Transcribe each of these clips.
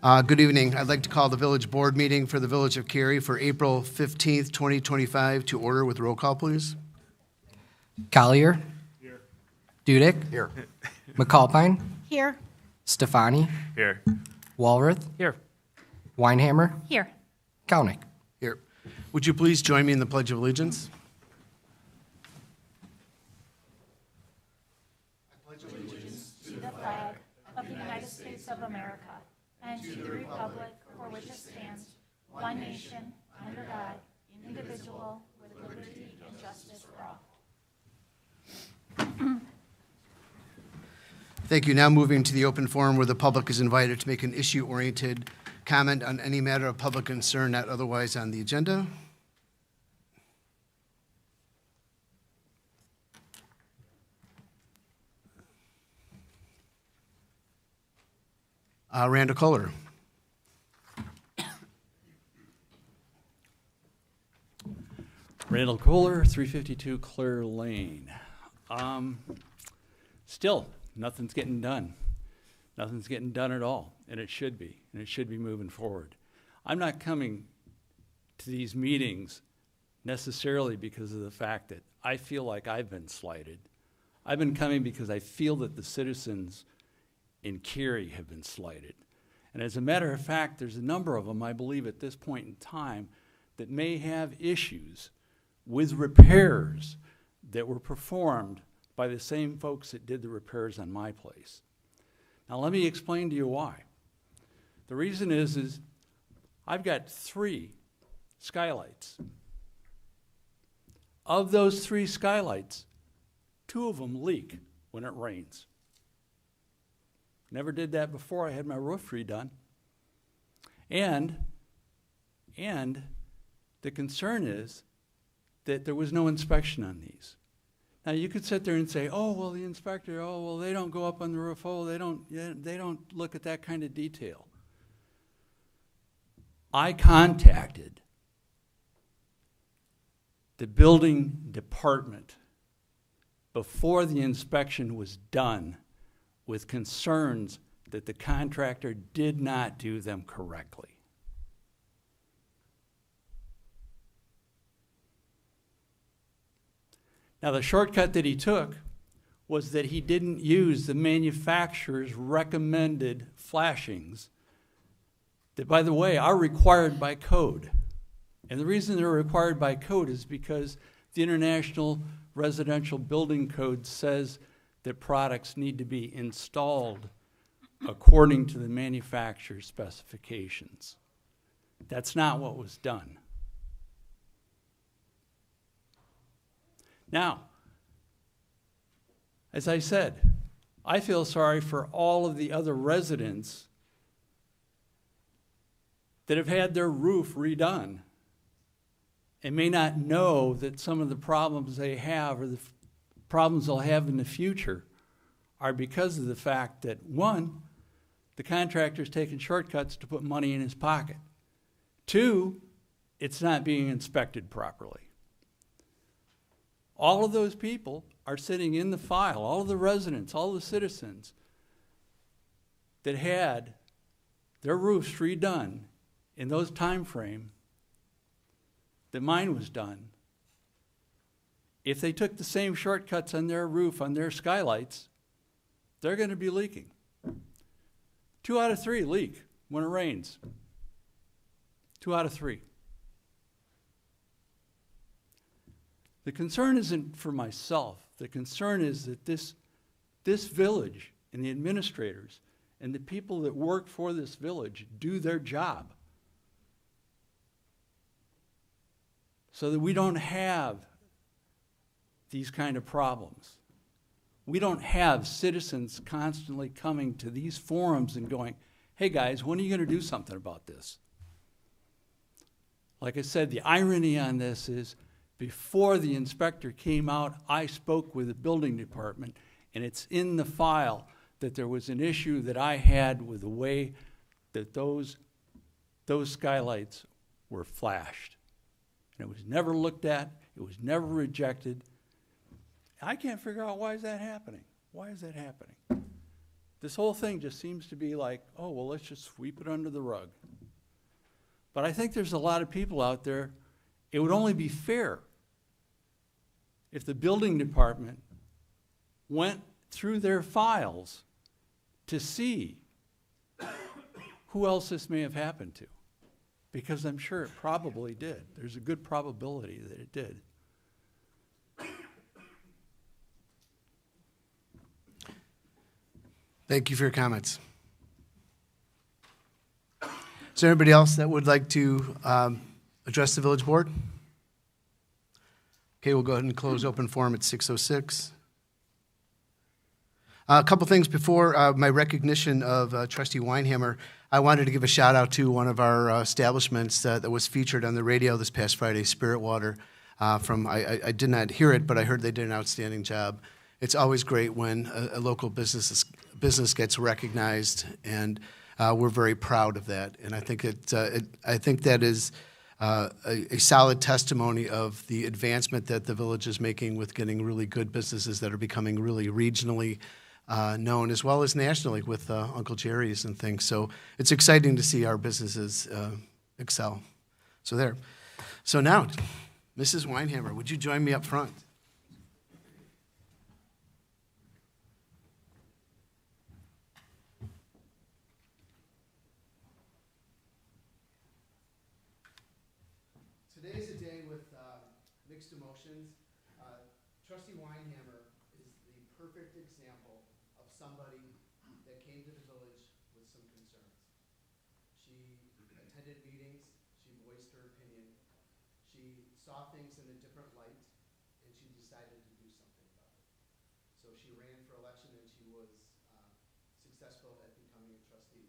Good evening. I'd like to call the village board meeting for the Village of Cary for April 15th, 2025 to order with roll call, please. Collier. Here. Dudek. Here. McAlpine. Here. Stefani. Here. Walrath. Here. Weinhammer. Here. Kalnick. Here. Would you please join me in the Pledge of Allegiance? To the flag of the United States of America and to the republic for which it stands, one nation, under God, indivisible, with liberty and justice for all. Thank you. Now moving to the open forum where the public is invited to make an issue-oriented comment on any matter of public concern not otherwise on the agenda. Randall Kohler. Randall Kohler, 352 Clear Lane. Still, nothing's getting done. Nothing's getting done at all, and it should be moving forward. I'm not coming to these meetings necessarily because of the fact that I feel like I've been slighted. I've been coming because I feel that the citizens in Cary have been slighted. And as a matter of fact, there's a number of them, I believe, at this point in time that may have issues with repairs that were performed by the same folks that did the repairs on my place. Now let me explain to you why. The reason is I've got 3 skylights. Of those 3 skylights, 2 of them leak when it rains. Never did that before I had my roof redone. And the concern is that there was no inspection on these. Now you could sit there and say, oh, well, the inspector, oh, well, they don't go up on the roof, oh, they don't look at that kind of detail. I contacted the building department before the inspection was done with concerns that the contractor did not do them correctly. Now, the shortcut that he took was that he didn't use the manufacturer's recommended flashings that, by the way, are required by code. And the reason they're required by code is because the International Residential Building Code says that products need to be installed according to the manufacturer's specifications. That's not what was done. Now, as I said, I feel sorry for all of the other residents that have had their roof redone and may not know that some of the problems they have or the problems they'll have in the future are because of the fact that, 1, the contractor's taking shortcuts to put money in his pocket. 2, it's not being inspected properly. All of those people are sitting in the file, all of the residents, all the citizens that had their roofs redone in those time frame that mine was done. If they took the same shortcuts on their roof, on their skylights, they're going to be leaking. 2 out of 3 leak when it rains. 2 out of 3. The concern isn't for myself. The concern is that this village and the administrators and the people that work for this village do their job so that we don't have these kind of problems. We don't have citizens constantly coming to these forums and going, hey guys, when are you going to do something about this? Like I said, the irony on this is before the inspector came out, I spoke with the building department, and it's in the file that there was an issue that I had with the way that those skylights were flashed. And it was never looked at, it was never rejected. I can't figure out why is that happening. Why is that happening? This whole thing just seems to be like, oh, well, let's just sweep it under the rug. But I think there's a lot of people out there, it would only be fair if the building department went through their files to see who else this may have happened to. Because I'm sure it probably did. There's a good probability that it did. Thank you for your comments. Is there anybody else that would like to address the village board? Okay, we'll go ahead and close open forum at 6:06. A couple things before my recognition of Trustee Weinhammer. I wanted to give a shout out to one of our establishments that was featured on the radio this past Friday, Spirit Water. I did not hear it, but I heard they did an outstanding job. It's always great when a local business gets recognized, and we're very proud of that. And I think that is a solid testimony of the advancement that the village is making with getting really good businesses that are becoming really regionally known, as well as nationally with Uncle Jerry's and things. So it's exciting to see our businesses excel. So there. So now, Mrs. Weinhammer, would you join me up front? Today's a day with mixed emotions. Trustee Weinhammer is the perfect example of somebody that came to the village with some concerns. She attended meetings, she voiced her opinion, she saw things in a different light, and she decided to do something about it. So she ran for election and she was successful at becoming a trustee.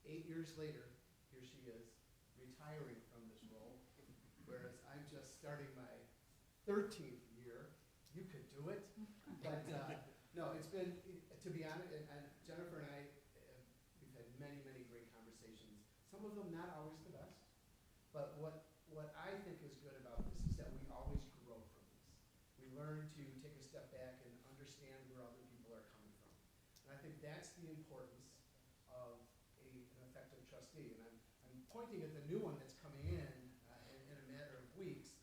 8 years later, here she is, retiring from this role, whereas I'm just starting my 13th year. You could do it. But no, it's been, to be honest, and Jennifer and I, we've had many, many great conversations. Some of them not always the best. But what I think is good about this is that we always grow from this. We learn to take a step back and understand where other people are coming from. And I think that's the importance of an effective trustee. And I'm pointing at the new one that's coming in a matter of weeks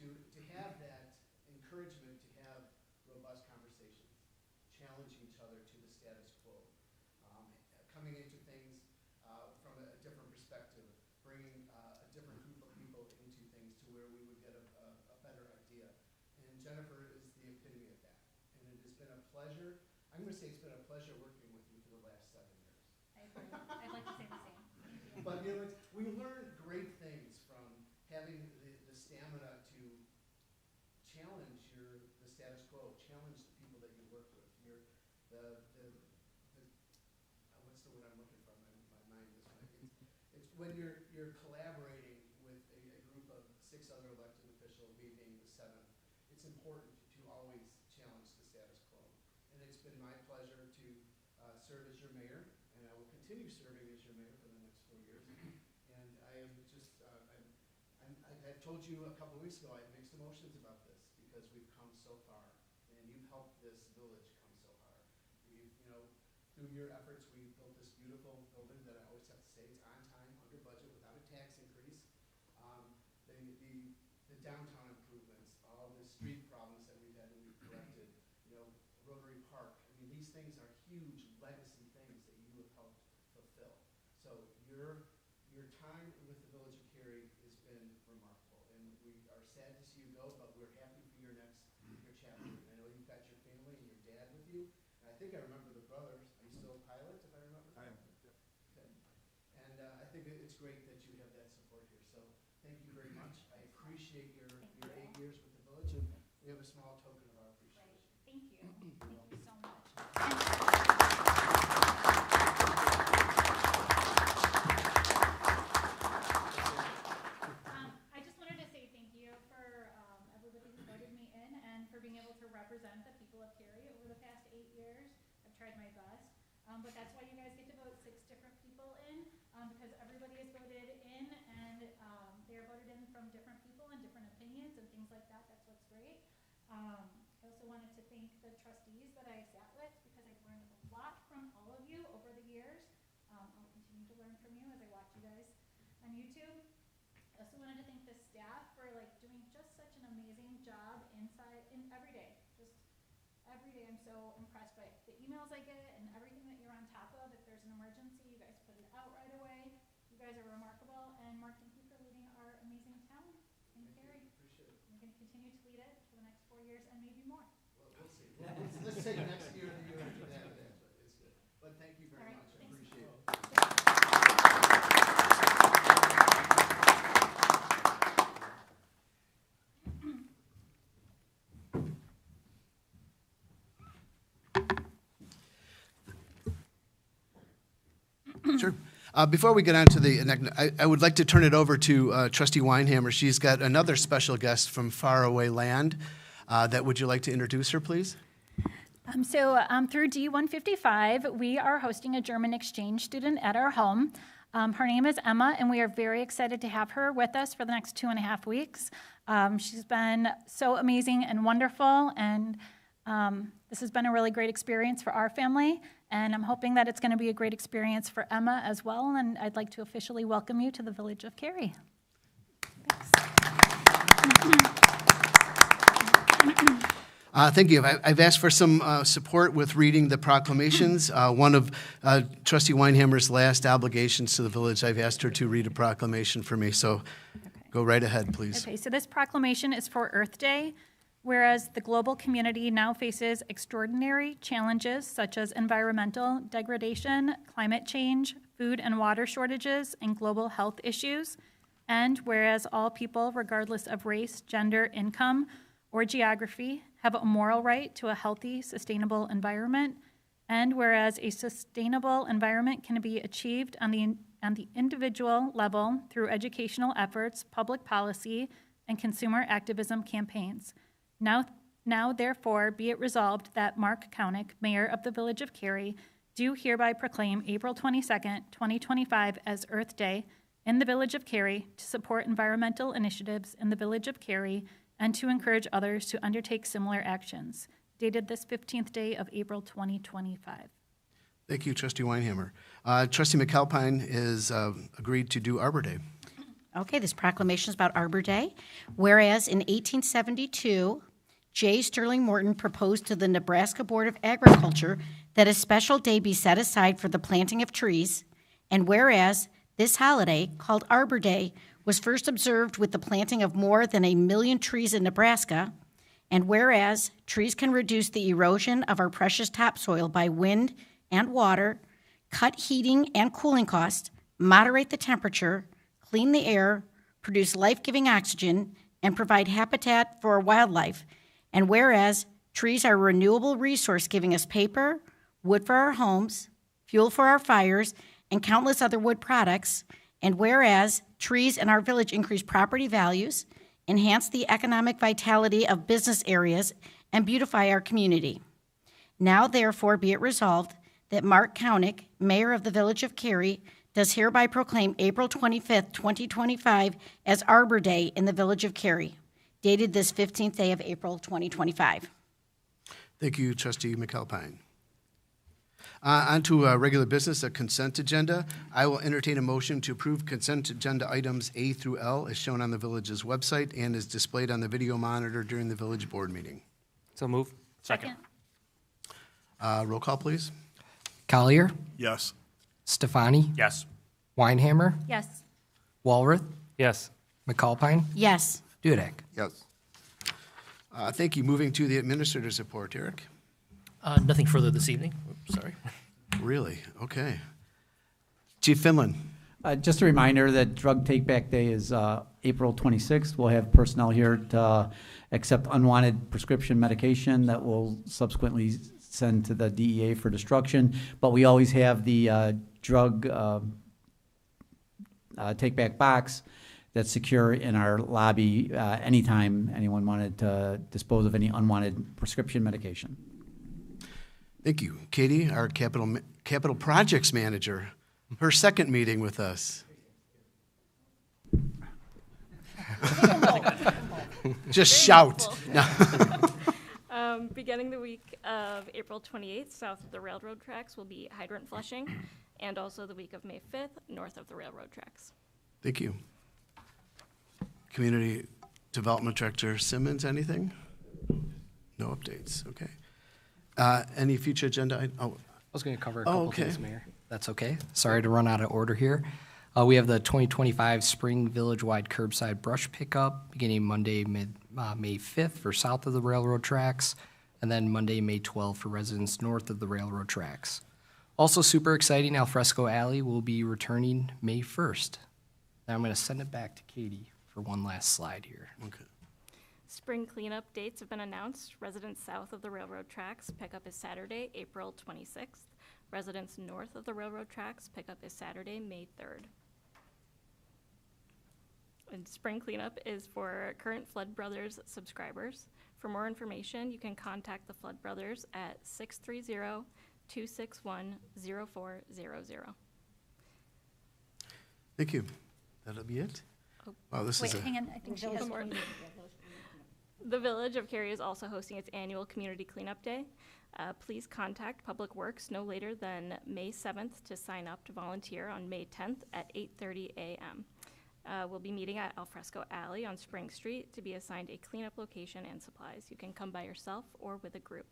to have that encouragement to have robust conversations, challenge each other to the status quo, coming into things from a different perspective, bringing a different group of people into things to where we would get a better idea. And Jennifer is the epitome of that. And it has been a pleasure. I'm going to say it's been a pleasure working with you for the last 7 years. I agree. I'd like to say the same. But you know, we learn great things from having the stamina to challenge the status quo, challenge the people that you work with. What's the word I'm looking for? My mind is it's when you're collaborating with a group of 6 other elected officials, me being the 7th. It's important to always challenge the status quo. And it's been my pleasure to serve as your mayor, and I will continue serving as your mayor for the next 4 years. And I am just, I told you a couple of weeks ago, I have mixed emotions about this because we've come so far, and you've helped this village come so far. Through your efforts, we built this beautiful building that I always have to say it's on time, under budget, without a tax increase. The downtown improvements, all the street problems that we've had that we've corrected, Rotary Park. I mean, these things are huge legacy things that you have helped fulfill. So your time with the Village of Cary has been remarkable, and we are sad to see you go, but we're happy for your chapter. And I know you've got your family and your dad with you, and I think I remember the brothers. Are you still a pilot, if I remember? I am. Okay. And I think it's great that you have that support here. So thank you very much. I appreciate your 8 years with the village, and we have a small token of our appreciation. Thank you. Thank you so much. I just wanted to say thank you for everybody who voted me in and for being able to represent the people of Cary over the past 8 years. I've tried my best. But that's why you guys get to vote 6 different people in, because everybody is voted in, and they are voted in from different people and different opinions and things like that. That's what's great. I also wanted to thank the trustees that I sat with, because I've learned a lot from all of you. on YouTube. I also wanted to thank the staff for doing just such an amazing job every day. Just every day, I'm so impressed by the emails I get and everything that you're on top of. If there's an emergency, you guys put it out right away. You guys are remarkable. And Mark, thank you for leading our amazing town. And Carrie, Appreciate it. you're going to continue to lead it for the next 4 years and maybe more. Well, we'll see. Let's say next year or the year after that, but it's good. But thank you very All right, much. I thanks. appreciate it. Sure. Before we get on to I would like to turn it over to Trustee Weinhammer. She's got another special guest from faraway land. Would you like to introduce her, please? Through D155, we are hosting a German exchange student at our home. Her name is Emma, and we are very excited to have her with us for the next 2.5 weeks. She's been so amazing and wonderful, and this has been a really great experience for our family, and I'm hoping that it's going to be a great experience for Emma as well, and I'd like to officially welcome you to the Village of Cary. Thank you. I've asked for some support with reading the proclamations. One of Trustee Weinhammer's last obligations to the village, I've asked her to read a proclamation for me, so go right ahead, please. Okay, so this proclamation is for Earth Day. Whereas the global community now faces extraordinary challenges such as environmental degradation, climate change, food and water shortages, and global health issues, and whereas all people, regardless of race, gender, income, or geography, have a moral right to a healthy, sustainable environment, and whereas a sustainable environment can be achieved on the individual level through educational efforts, public policy, and consumer activism campaigns. Now, therefore, be it resolved that Mark Kaunik, Mayor of the Village of Cary, do hereby proclaim April 22nd, 2025 as Earth Day in the Village of Cary to support environmental initiatives in the Village of Cary and to encourage others to undertake similar actions. Dated this 15th day of April 2025. Thank you, Trustee Weinhammer. Trustee McAlpine is agreed to do Arbor Day. Okay, this proclamation is about Arbor Day. Whereas in 1872, J. Sterling Morton proposed to the Nebraska Board of Agriculture that a special day be set aside for the planting of trees, and whereas this holiday, called Arbor Day, was first observed with the planting of more than 1 million trees in Nebraska, and whereas trees can reduce the erosion of our precious topsoil by wind and water, cut heating and cooling costs, moderate the temperature, clean the air, produce life-giving oxygen, and provide habitat for wildlife. And whereas trees are a renewable resource giving us paper, wood for our homes, fuel for our fires, and countless other wood products, and whereas trees in our village increase property values, enhance the economic vitality of business areas, and beautify our community. Now, therefore, be it resolved that Mark Kaunik, Mayor of the Village of Cary, does hereby proclaim April 25th, 2025 as Arbor Day in the Village of Cary, dated this 15th day of April, 2025. Thank you, Trustee McAlpine. On to regular business, a consent agenda. I will entertain a motion to approve consent agenda items A through L as shown on the village's website and is displayed on the video monitor during the village board meeting. So move. Second. Roll call, please. Collier, Yes. Stefani, Yes. Weinhammer, Yes. Walworth, Yes. McAlpine, Yes. Dudek. Yes. Thank you. Moving to the administrator's report, Eric. Nothing further this evening. Oops, sorry. Really? Okay. Chief Finland. Just a reminder that Drug Take Back Day is April 26th. We'll have personnel here to accept unwanted prescription medication that we'll subsequently send to the DEA for destruction. But we always have the drug take back box that's secure in our lobby anytime anyone wanted to dispose of any unwanted prescription medication. Thank you. Katie, our capital projects manager, her second meeting with us. Just shout. No. Beginning the week of April 28th, south of the railroad tracks will be hydrant flushing, and also the week of May 5th, north of the railroad tracks. Thank you. Community Development Director Simmons, anything? No updates, okay. Any future agenda? I was going to cover a Oh, couple okay. things, Mayor. That's okay. Sorry to run out of order here. We have the 2025 Spring Village-wide curbside brush pickup beginning Monday, May 5th for south of the railroad tracks, and then Monday, May 12th for residents north of the railroad tracks. Also super exciting, Alfresco Alley will be returning May 1st. Now I'm going to send it back to Katie for one last slide here. Okay. Spring cleanup dates have been announced. Residents south of the railroad tracks, pickup is Saturday, April 26th. Residents north of the railroad tracks, pickup is Saturday, May 3rd. And spring cleanup is for current Flood Brothers subscribers. For more information, you can contact the Flood Brothers at 630-261-0400. Thank you. That'll be it? Oh. Wow, this Wait, is hang on, I think she has More. one. The Village of Cary is also hosting its annual Community Cleanup Day. Please contact Public Works no later than May 7th to sign up to volunteer on May 10th at 8:30 a.m. We'll be meeting at Alfresco Alley on Spring Street to be assigned a cleanup location and supplies. You can come by yourself or with a group.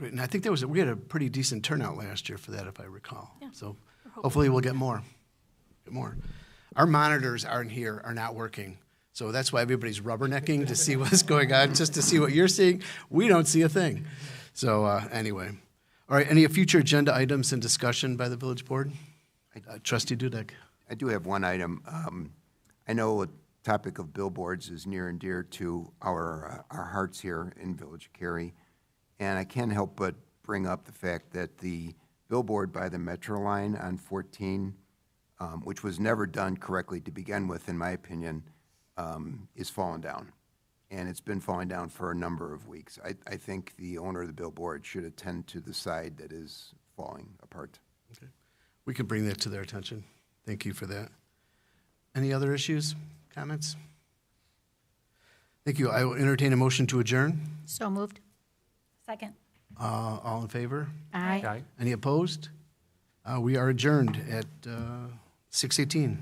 great. And I think we had a pretty decent turnout last year for that, if I recall. Yeah. So We're hoping. hopefully we'll get more. Our monitors are not working. So that's why everybody's rubbernecking to see what's going on, just to see what you're seeing. We don't see a thing. So anyway. All right, any future agenda items and discussion by the village board? Trustee Dudek. I do have one item. I know the topic of billboards is near and dear to our hearts here in Village of Cary, and I can't help but bring up the fact that the billboard by the Metro line on 14, which was never done correctly to begin with, in my opinion, is falling down. And it's been falling down for a number of weeks. I think the owner of the billboard should attend to the side that is falling apart. Okay. We can bring that to their attention. Thank you for that. Any other issues, comments? Thank you. I will entertain a motion to adjourn. So moved. Second. All in favor? Aye. Any opposed? We are adjourned at 6:18.